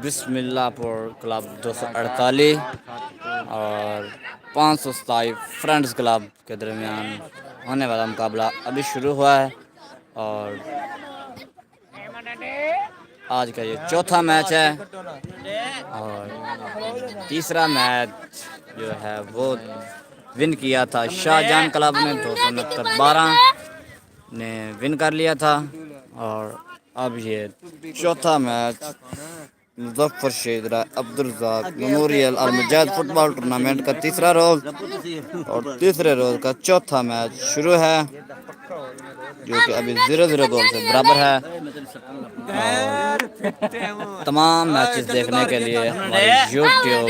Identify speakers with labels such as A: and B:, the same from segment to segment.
A: बिस्मिल्लाहपुर club 248 और 527 friends club के दरमियान होने वाला मुकाबला अभी शुरू हुआ है और आज का ये चौथा मैच है और तीसरा मैच जो है वो विन किया था शाहजहां क्लब ने 269-12 ने विन कर लिया था। और अब ये चौथा मैच मुजफ्फर शेख अब्दुल रज़ाक मेमोरियल और मुजाहिद फुटबॉल टूर्नामेंट का तीसरा रोज और तीसरे रोज का चौथा मैच शुरू है जो कि अभी 0-0 गोल से बराबर है। और तमाम मैचेस देखने के लिए हमारे यूट्यूब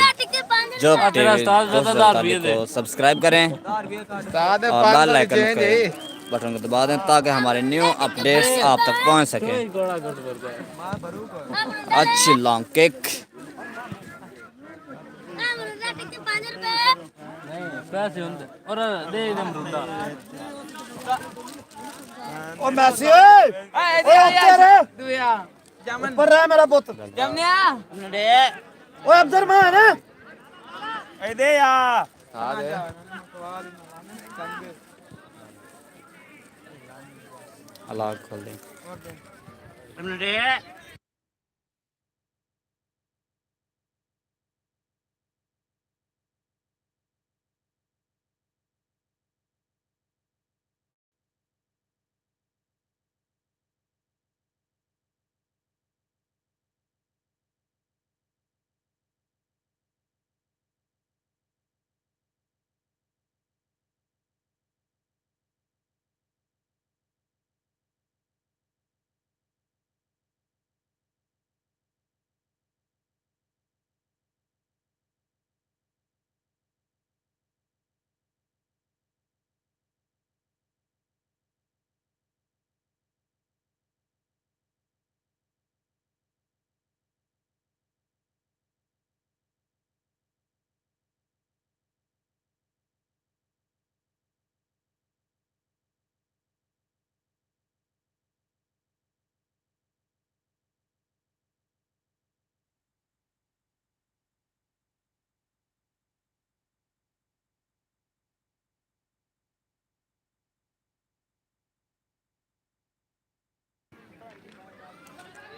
A: जॉब टीवी को सब्सक्राइब करें और बेल आइकन के बटन को दबा दें ताकि हमारे न्यू अपडेट्स आप तक पहुंच सके। अच्छी लॉन्ग किक
B: ओ मैसी ओए तेरे ऊपर रहा मेरा पुत जमनिया ओए अब्दुलरहमान ए दे या
A: अलाग खोल दें।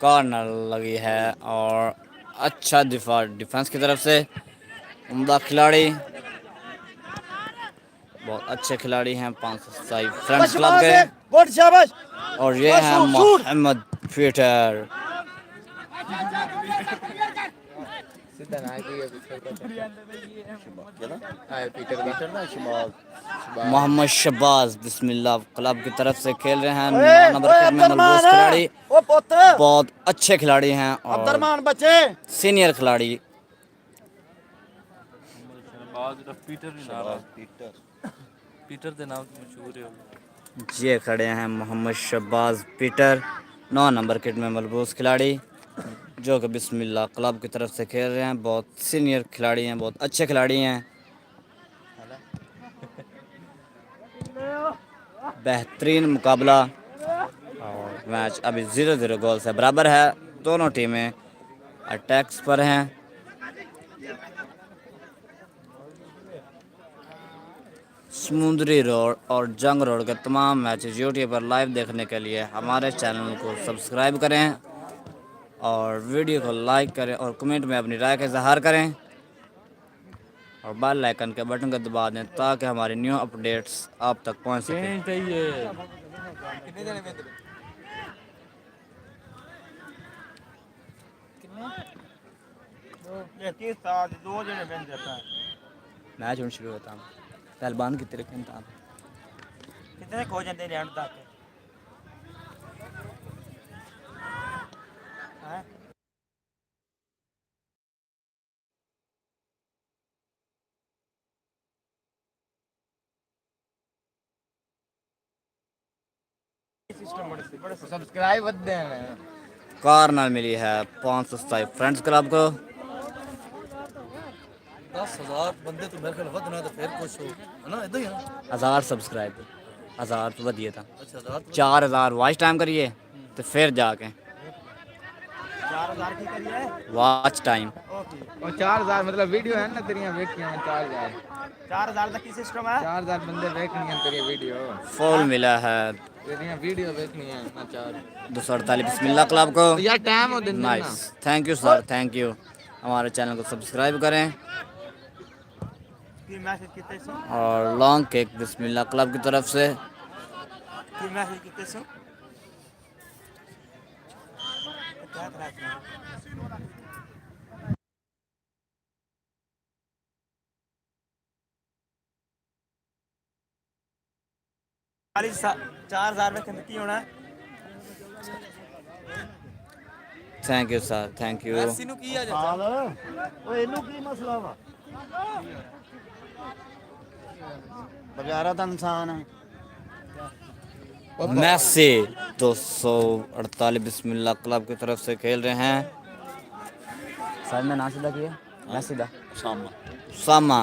A: कॉर्नर लगी है और अच्छा डिफेंस की तरफ से उम्दा खिलाड़ी, बहुत अच्छे खिलाड़ी हैं 527 फ्रेंड्स क्लब के। और ये है मोहम्मद पीटर। मोहम्मद शहबाज बिस्मिल्लाह क्लब की तरफ से खेल रहे हैं 9 नंबर के में मलबूस खिलाड़ी, बहुत अच्छे खिलाड़ी हैं और सीनियर खिलाड़ी। ये खड़े हैं Mohammad Shahbaz Peter 9 number kit में मलबूस खिलाड़ी जो कि बिस्मिल्लाह क्लब की तरफ से खेल रहे हैं, बहुत सीनियर खिलाड़ी हैं, बहुत अच्छे खिलाड़ी हैं। बेहतरीन मुकाबला और मैच अभी 0-0 गोल से बराबर है। दोनों टीमें अटैक्स पर हैं। समुद्री रोड और जंग रोड के तमाम मैचेस यूट्यूब पर लाइव देखने के लिए हमारे चैनल को सब्सक्राइब करें और वीडियो को लाइक करें और कमेंट में अपनी राय का इजहार करें और बेल आइकन के बटन को दबा दें ताकि हमारी न्यू अपडेट्स आप तक पहुंच सकें। मैच होना शुरू होता है पहलवान की तरह
B: कितने खो जाते हैं तक सब्सक्राइब
A: कॉर्नर मिली है 527 फ्रेंड्स क्लब को।
C: 10,000 बंदे तो मेरे ख्याल वधना तो फिर कुछ हो है ना इधर ही
A: 1000 सब्सक्राइब 1000 तो वधिए था।
C: अच्छा 1000
A: 4000 वॉच टाइम करिए तो फिर जाके
B: 4000 की करिए
A: वॉच टाइम
B: ओके
D: और 4000 मतलब वीडियो है ना तेरियां वेखियां 4000
B: 4000 तक की सिस्टम है
D: 4000 बंदे देखनी है तेरी वीडियो
A: फुल मिला है
D: तेरियां वीडियो देखनी है ना 4
A: 248 बिस्मिल्लाह क्लब को।
D: यार टाइम हो दिन ना
A: nice, thank you sir, thank you. हमारे चैनल को सब्सक्राइब करें।
B: की मैसेज कितने सो
A: और लॉन्ग केक बिस्मिल्लाह क्लब की तरफ से।
B: की मैसेज कितने सो क्या करा खाली 4000 में कितनी की होना है
A: thank you sir, thank you.
D: Messi ਨੂੰ ਕੀ ਆ ਜਾਂਦਾ
C: ਓਏ ਇਹਨੂੰ ਕੀ ਮਸਲਾ ਵਾ ਬਗੈਰਾ ਤਾਂ ਇਨਸਾਨ ਹੈ
A: मैसी 248 बिस्मिल्लाह क्लब की तरफ से खेल रहे हैं। सर ने नाम सीधा किया मैसी दा
C: ਸਾਮਾ
A: उसामा,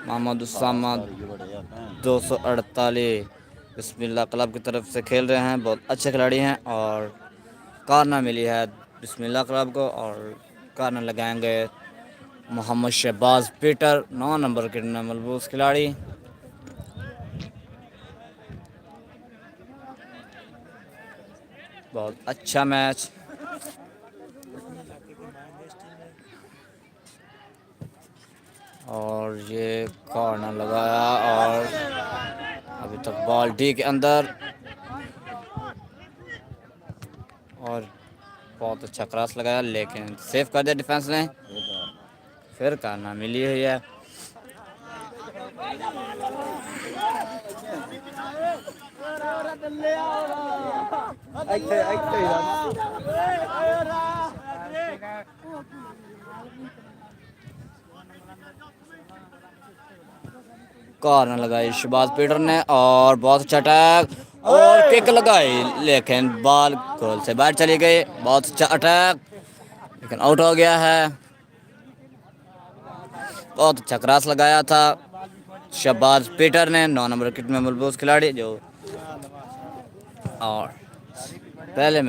A: मोहम्मद उसामा 248 बिस्मिल्लाह क्लब की तरफ से खेल रहे हैं। बहुत अच्छे खिलाड़ी हैं और कॉर्नर मिली है बिस्मिल्लाह क्लब को और कॉर्नर लगाएंगे मोहम्मद शहबाज पीटर 9 नंबर के मलबूस खिलाड़ी। बहुत अच्छा मैच। और ये कॉर्नर लगाया और अभी तक बॉल डी के अंदर और बहुत अच्छा क्रॉस लगाया लेकिन सेव कर दिया डिफेंस ने। फिर करना मिली हुई है। कॉर्नर लगाई शहबाज पीटर ने और बहुत अच्छा अटैक और किक लगाई लेकिन बॉल गोल से बाहर चली गई। बहुत अच्छा अटैक लेकिन आउट हो गया है। बहुत अच्छा क्रॉस लगाया था शहबाज पीटर ने 9 नंबर किट में मलबूस खिलाड़ी जो। और पहला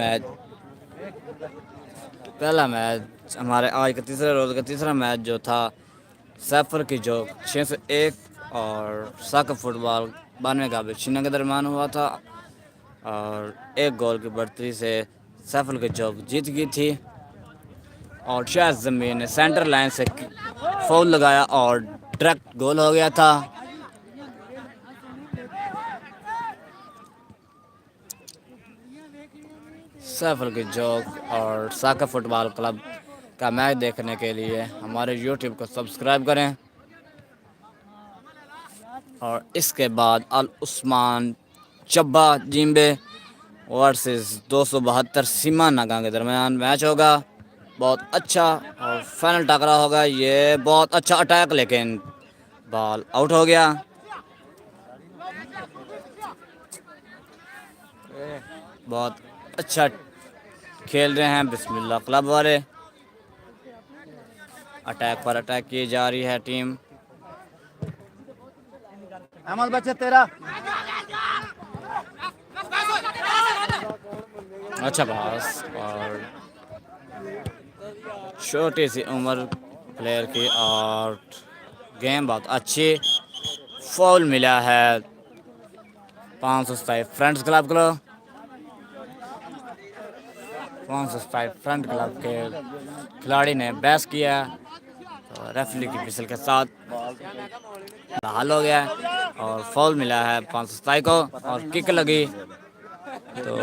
A: मैच हमारे आज का तीसरे रोज़ का तीसरा मैच जो था सैफर की जो 601 और साका फुटबॉल 92 का बिछीना के दरमियान हुआ था और एक गोल की बढ़ती से सैफर की जोक जीत गई थी। और शायद ज़मीन ने सेंटर लाइन से फाउल लगाया और डायरेक्ट गोल हो गया था। सैफर की जोक और साका फुटबॉल क्लब का मैच देखने के लिए हमारे यूट्यूब को सब्सक्राइब करें। और इसके बाद अल उस्मान चब्बा जिम्बे वर्सेस 272 सीमा नागा के दरमियान मैच होगा। बहुत अच्छा और फाइनल टकरा होगा। ये बहुत अच्छा अटैक लेकिन बॉल आउट हो गया। बहुत अच्छा खेल रहे हैं बिस्मिल्लाह क्लब वाले। अटैक पर अटैक की जा रही है टीम।
C: अहमद बच्चे तेरा
A: अच्छा पास और छोटी सी उम्र प्लेयर की और गेम बहुत अच्छी। फाउल मिला है 527 फ्रेंड्स क्लब को। 527 फ्रंट क्लब के खिलाड़ी ने बहस किया तो रेफरी की फिसल के साथ हल हो गया और फाउल मिला है 527 को और किक लगी तो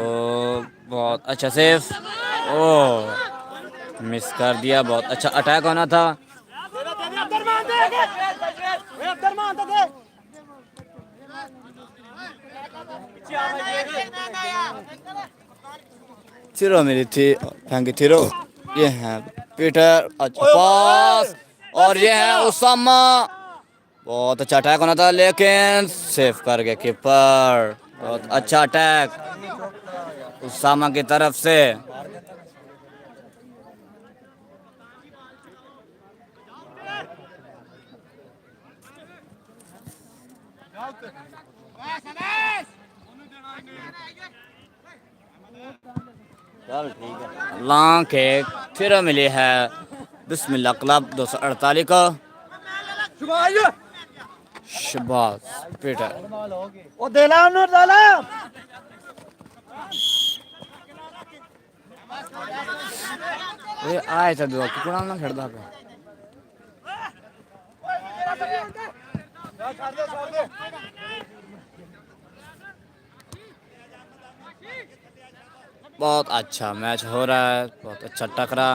A: बहुत अच्छा सेफ। ओ मिस कर दिया। बहुत अच्छा अटैक होना था। थिरो मेरी थी फेंकी थिरो। ये है पीटर। अच्छा पास और ये है उसामा। बहुत अच्छा अटैक होना था लेकिन सेव कर गया कीपर। बहुत अच्छा अटैक उसामा की तरफ से। लॉन्ग किक फिर मिली है बिस्मिल्लाह क्लब 248 को शहबाज पीटर।
B: ओ देला उन्होंने डाला
A: ये आए था दुआ कुड़ा ना खेलता पे बहुत अच्छा मैच हो रहा है, बहुत अच्छा टकरा।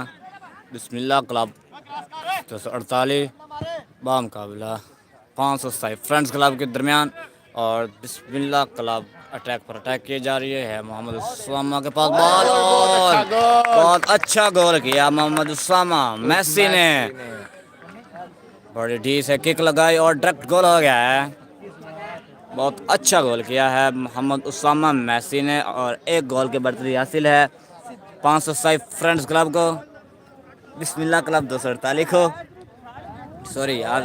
A: बिस्मिल्लाह क्लब 248 बामुकाबला 527 फ्रेंड्स क्लब के दरमियान और बिस्मिल्लाह क्लब अटैक पर अटैक की जा रही है। मोहम्मद उसामा के पास बॉल और बहुत अच्छा गोल किया मोहम्मद उसामा। मेसी ने बड़ी ढी से किक लगाई और डायरेक्ट गोल हो गया है। बहुत अच्छा गोल किया है मोहम्मद उसामा मेसी ने और एक गोल की बढ़तरी हासिल है 507 फ्रेंड्स क्लब को। बिस्मिल्लाह क्लब 248 को सॉरी यार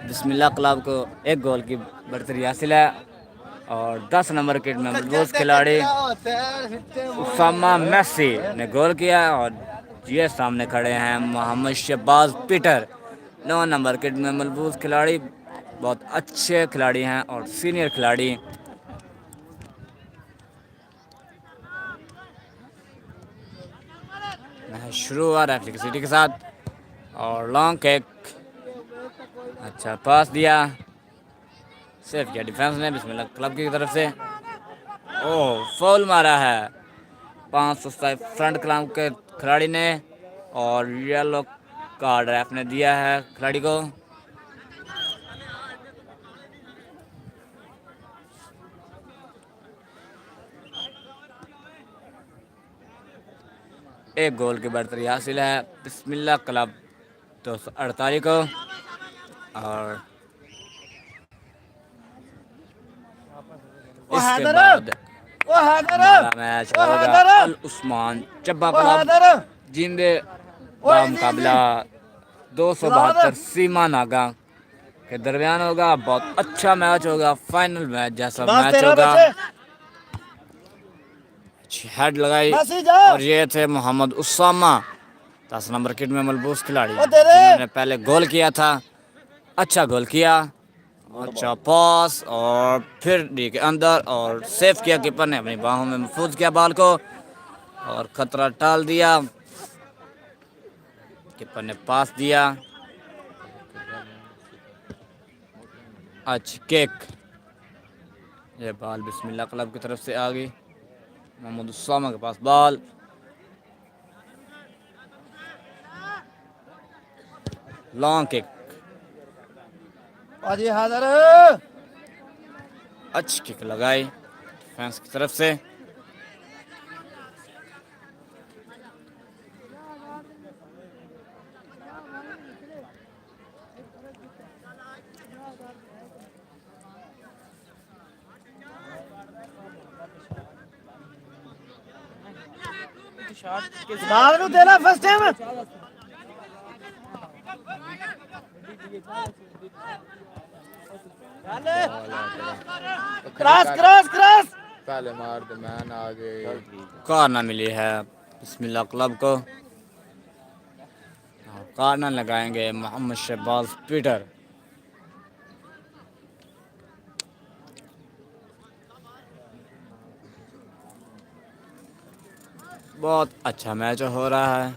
A: बिस्मिल्लाह क्लब को एक गोल की बढ़तरी हासिल है और 10 नंबर किट में मजबूत खिलाड़ी उसामा मेसी ने गोल किया और ये सामने खड़े हैं Mohammad Shahbaz Peter 9 number kit में मजबूत खिलाड़ी। बहुत अच्छे खिलाड़ी हैं और सीनियर खिलाड़ी। मैच शुरू हुआ रेफरी सिटी के साथ और लॉन्ग किक अच्छा पास दिया सेफ किया डिफेंस ने बिस्मिल्लाह क्लब की तरफ से। ओह फाउल मारा है 507 फ्रंट क्लब के खिलाड़ी ने और येलो कार्ड रेफ ने दिया है खिलाड़ी को। एक गोल की बढ़तरी हासिल है बिस्मिल्लाह क्लब 248 को और इसके बाद हमारा मैच होगा अल उस्मान चब्बा क्लब जिंदे का मुकाबला 272 सीमा नागा के दरमियान होगा। बहुत अच्छा मैच होगा, फाइनल मैच जैसा मैच होगा। हेड लगाई और ये थे मोहम्मद उसामा 10 नंबर किट में मलबूस खिलाड़ी जिन्होंने पहले गोल किया था। अच्छा गोल किया, अच्छा पास और फिर डी के अंदर और सेव किया कीपर ने अपनी बाहों में महफूज किया बॉल को और खतरा टाल दिया। कीपर ने पास दिया। अच्छा किक ये बॉल बिस्मिल्लाह क्लब की तरफ से आ गई। मोहम्मद उसामा के पास बॉल लॉन्ग किक अच्छी किक लगाई डिफेंस की तरफ से।
B: बाल को देना first time cross cross cross
D: पहले मार दे मैन आ गए।
A: कॉर्नर मिली है बिस्मिल्लाह क्लब को। कॉर्नर लगाएंगे मोहम्मद शहबाज पीटर। बहुत अच्छा मैच हो रहा है।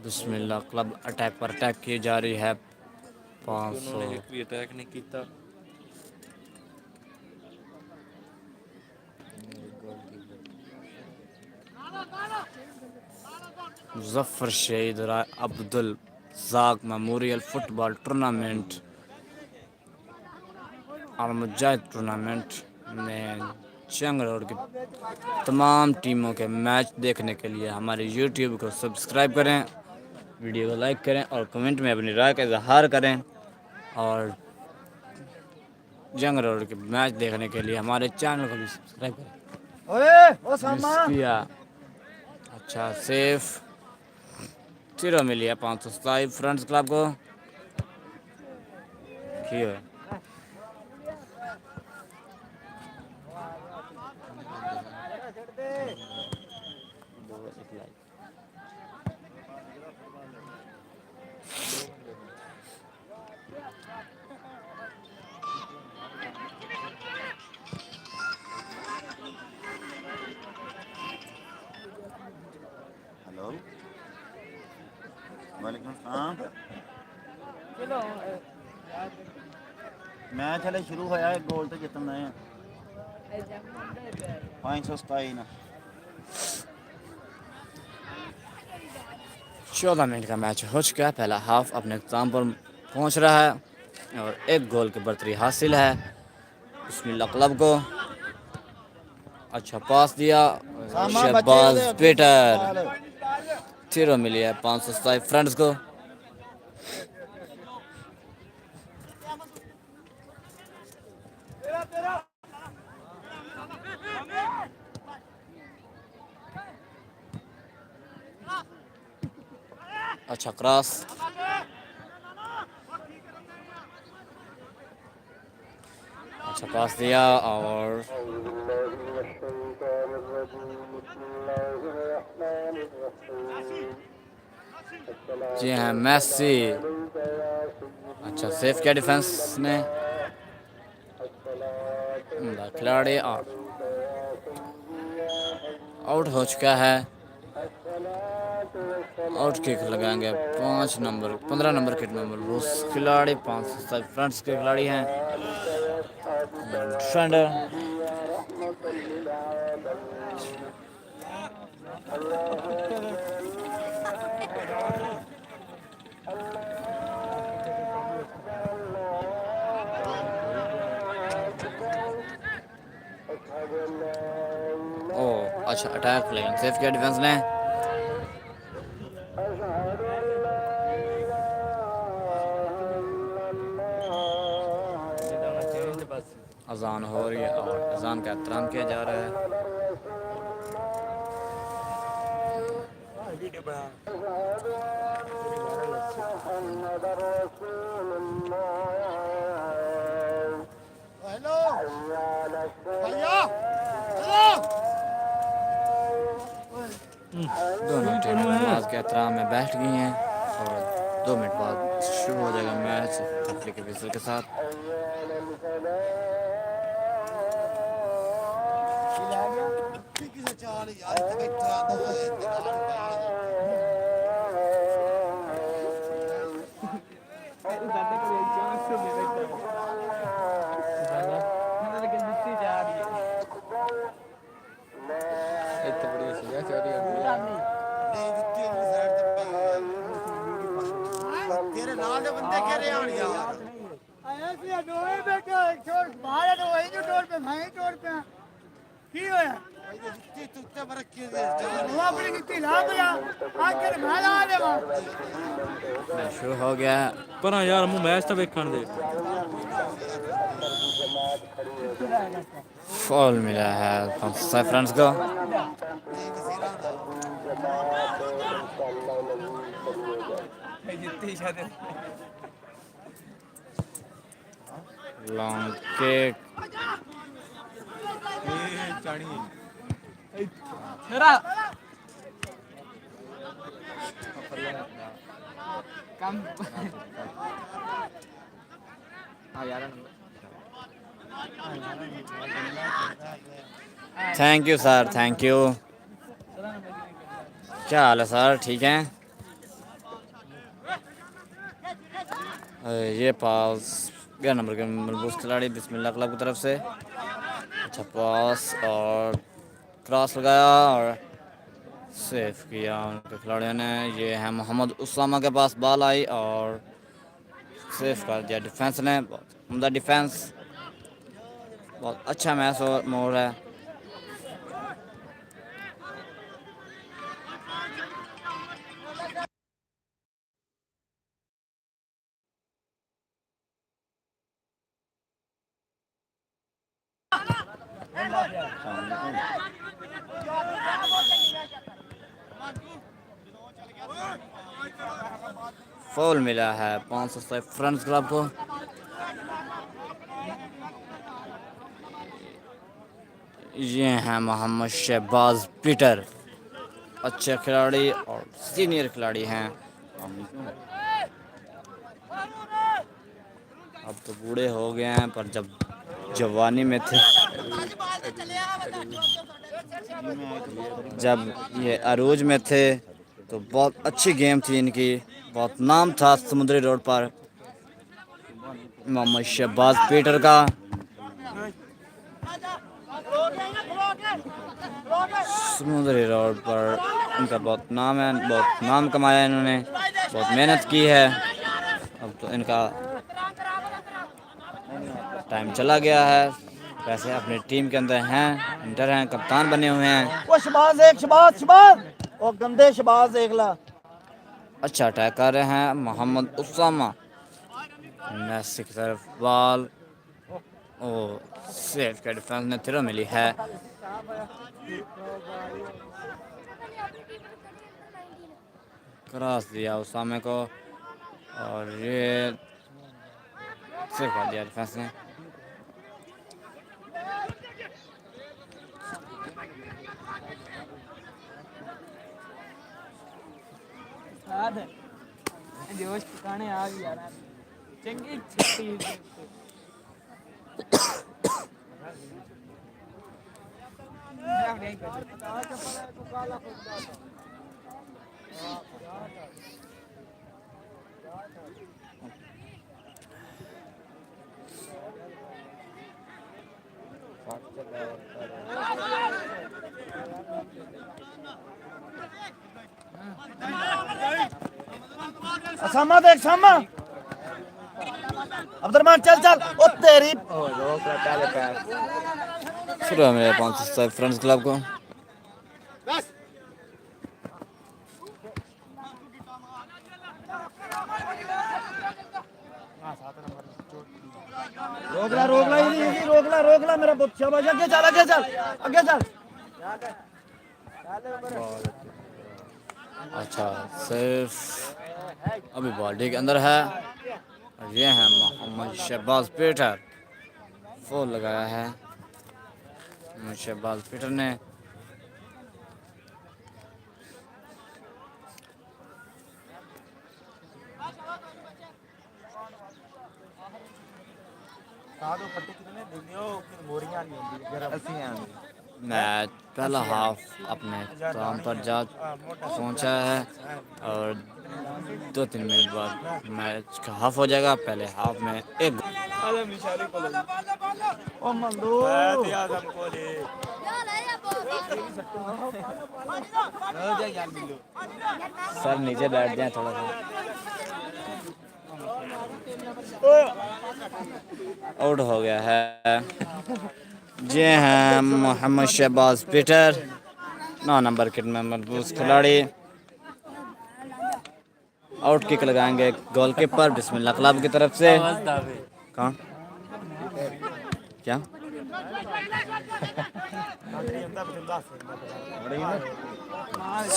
A: बिस्मिल्लाह क्लब अटैक पर अटैक की जा रही है। 500
C: अटैक नहीं किया।
A: मुजफ्फर शहीद अब्दुल ज़ाक मेमोरियल फुटबॉल टूर्नामेंट और मुजाहिद टूर्नामेंट में चंग रोड की तमाम टीमों के मैच देखने के लिए हमारे यूट्यूब को सब्सक्राइब करें, वीडियो को लाइक करें और कमेंट में अपनी राय का इजहार करें। और जंग रोड के मैच देखने के लिए हमारे चैनल को भी सब्सक्राइब करें। मिस किया अच्छा सेफ जीरो मिली है 527 फ्रेंड्स क्लब को।
E: हेलो वालेकुम सलाम मैच हले शुरू होया है गोल तो जितने हैं 527 ना
A: 14 मिनट का मैच हो चुका है। पहला हाफ अपने इख्तिताम पर पहुंच रहा है और एक गोल की बढ़तरी हासिल है बिस्मिल्लाह क्लब को। अच्छा पास दिया शहबाज पीटर, थ्रो मिली है 527 फ्रेंड्स को। अच्छा क्रॉस, अच्छा पास दिया और जी हाँ मेसी, अच्छा सेफ किया डिफेंस ने खिलाड़ी और आउट हो चुका है। आउट किक लगाएंगे 15 नंबर किट में रूस खिलाड़ी 5 फ्रेंड्स के खिलाड़ी हैं डिफेंडर। ओ अच्छा अटैक लेकिन सेफ किया डिफेंस ने। अजान हो रही है और अजान का एहतराम किया जा रहा है। दोनों टीमें नमाज के एहतराम में बैठ गई हैं और 2 मिनट बाद शुरू हो जाएगा मैच तफरी के विसल के साथ।
D: इतने बड़ी सीधा चोरी होती है।
C: तेरे नाल दे बंदे कह रहे हैं यार
F: ऐसे दोए बेटे छोड़ बाहर तो वही जो टोर पे भाई टोर पे की होया
C: जितने तुत्ते पर रखे दे
F: वो अपनी कितनी लाभ या आकर भाला आ ले वहां
A: मैच शुरू हो गया है।
B: पर यार मुंह मैच तो देखण दे।
A: फॉल मिला है 5 फ्रेंड्स को। Long kick thank you sir, thank you. क्या हाल है सर, ठीक हैं? ये पास 11 नंबर के मलबूस खिलाड़ी बिस्मिल्लाह क्लब की तरफ से। अच्छा पास और क्रॉस लगाया और सेफ किया उनके खिलाड़ियों ने। ये है मोहम्मद उसामा के पास बॉल आई और सेफ कर दिया डिफेंस ने। बहुत उम्दा डिफेंस, बहुत अच्छा मैच और मोड़ है। फॉल मिला है 500 फ्रेंड्स क्लब को। ये हैं मोहम्मद शहबाज पीटर। अच्छे खिलाड़ी और सीनियर खिलाड़ी हैं। अब तो बूढ़े हो गए हैं, पर जब जवानी में थे, जब ये अरूज में थे तो बहुत अच्छी गेम थी इनकी, बहुत नाम था समुद्री रोड पर मोहम्मद शहबाज पीटर का। समुद्री रोड पर इनका बहुत नाम है, बहुत नाम कमाया इन्होंने, बहुत मेहनत की है। अब तो इनका टाइम चला गया है। वैसे अपनी टीम के अंदर हैं, इंटर हैं, कप्तान बने हुए हैं।
B: वो शबाज एक शबाज वो गंदे शबाज देख ला।
A: अच्छा अटैक कर रहे हैं मोहम्मद उसामा। मैसी की तरफ बॉल, ओ सेफ का डिफेंस ने थ्रो मिली है। क्रॉस दिया उसामे को और ये सेफ कर दिया डिफेंस ने।
B: जोश ठिकाने आ गया यार, चंगी छुट्टी। सामा देख सामा, अब्दुलरहमान चल चल। ओ तेरी
A: शुरू है मेरे पहुंच फ्रेंड्स क्लब को।
B: रोक ला मेरा बुत। शाबाश, आगे चल आगे चल आगे चल।
A: अच्छा सिर्फ अभी बॉडी के अंदर है। और ये है मोहम्मद शहबाज पीटर, फोल लगाया है मोहम्मद शहबाज पीटर ने। मैच पहला हाफ अपने काम पर जा पहुंचा है और 2-3 मिनट बाद मैच का हाफ हो जाएगा। पहले हाफ में एक
B: ओ मंदू
A: सर नीचे बैठ जाए थोड़ा सा। आउट हो गया है। जी हैं Mohammad Shahbaz Peter, 9 number kit में मजबूत खिलाड़ी। आउट किक लगाएंगे गोलकीपर बिस्मिल्लाह क्लब की तरफ से। कहाँ क्या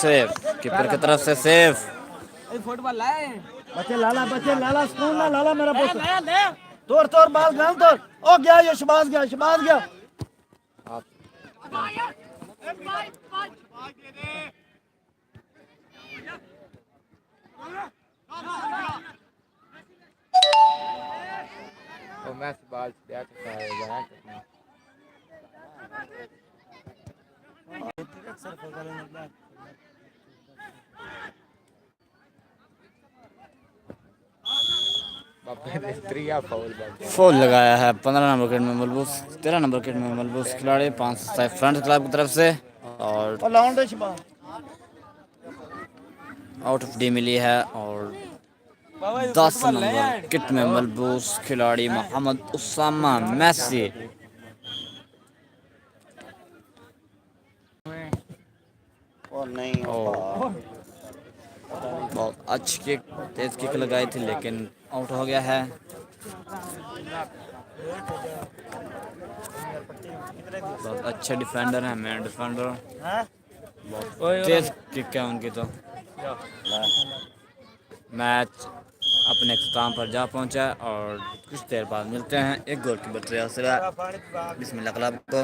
A: सेफ, कीपर की तरफ से सेफ।
B: फुटबॉल लाए बच्चे लाला स्पून ना लाला मेरा पुत्र। तोड़ तोड़ बाल गाल तोड़। ओ गया ये शबाज गया।
D: O Messi ball diğer tarafa
A: फोल लगाया है 15 नंबर किट में मलबूस, 13 नंबर किट में मलबूस खिलाड़ी 5 फ्रंट क्लब की तरफ से। और आउट ऑफ डी मिली है और 10 नंबर किट में मलबूस खिलाड़ी मोहम्मद उसामा मैसी।
E: और नहीं
A: बहुत अच्छी किक, तेज किक लगाई थी लेकिन आउट हो गया है। बहुत अच्छे डिफेंडर हैं, मेन डिफेंडर। बहुत तेज किक है उनकी। तो मैच अपने इख्तिताम पर जा पहुंचा और कुछ देर बाद मिलते हैं एक गोल की बटरिया से बिस्मिल्लाह क्लब को।